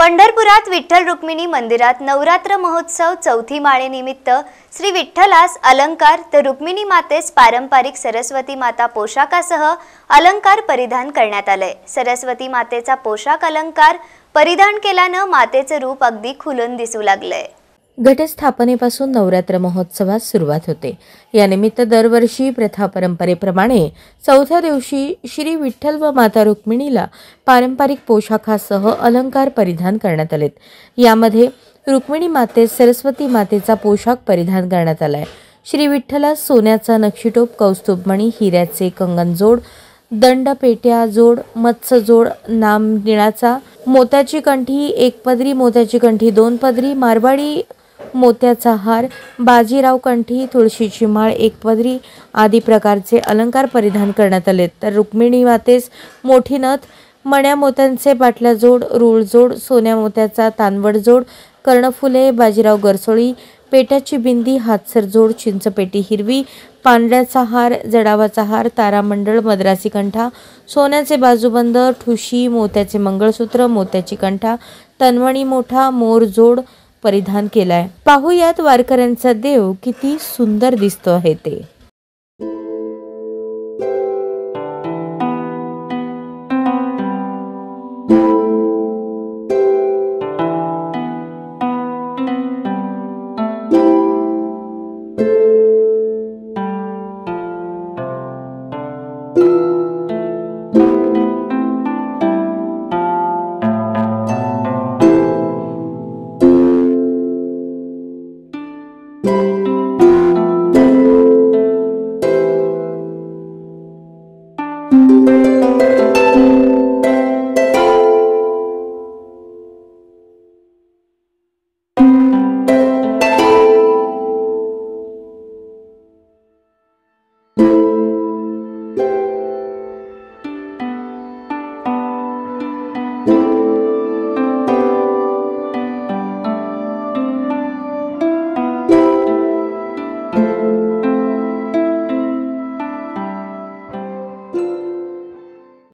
पंढरपुरात विठ्ठल रुक्मिणी मंदिरात नवरात्र महोत्सव चौथी माळेनिमित्त श्री विठ्ठलास अलंकार तर रुक्मिणी मातेस पारंपरिक सरस्वती माता पोशाखासह अलंकार परिधान करण्यात आले। सरस्वती मातेचा पोशाख अलंकार परिधान केल्याने मातेचे रूप अगदी खुलून दिसू लागले। घटस्थापनेपासून नवरात्र महोत्सवास सुरुवात होते। या निमित्त दरवर्षी प्रथा परंपरेप्रमाणे चौथ्या दिवशी श्री विठ्ठल व माता रुक्मिणीला पारंपरिक पोशाखासह अलंकार परिधान करण्यात आलेत। यामध्ये रुक्मिणी मातेस सरस्वती मातेचा पोशाख परिधान करण्यात आलाय। श्री विठ्ठलास सोन्याचा नक्षीटोप, कौस्तुभमणी, हिऱ्याचे कंगन जोड, दंड पेट्या जोड, मत्स्य जोड, नामनिळाचा, मोत्याची कंठी, एक पदरी मोत्याची कंठी, दोन पदरी, मारवाडी मोत्याचा हार, बाजीराव कंठी, तुळशीची माळ, एक पदरी आदी प्रकारचे अलंकार परिधान करण्यात आले। तर रुक्मिणी मातेस मोठी नथ, मण्या मोत्यांचे पाटल्या जोड, रूळ जोड, सोन्या मोत्याचा तानवड जोड, कर्णफुले, बाजीराव गरसोळी, पेट्याची बिंदी, हातसर जोड, चिंचपेटी हिरवी, पांढऱ्याचा हार, जडावाचा हार, तारामंडळ, मद्रासी कंठा, सोन्याचे बाजूबंद, ठुशी, मोत्याचे मंगळसूत्र, मोत्याची कंठा, तनवणी मोठा, मोर जोड परिधान केलाय। पाहुयात वारकऱ्यांचा देव किती सुंदर दिसतो आहे ते।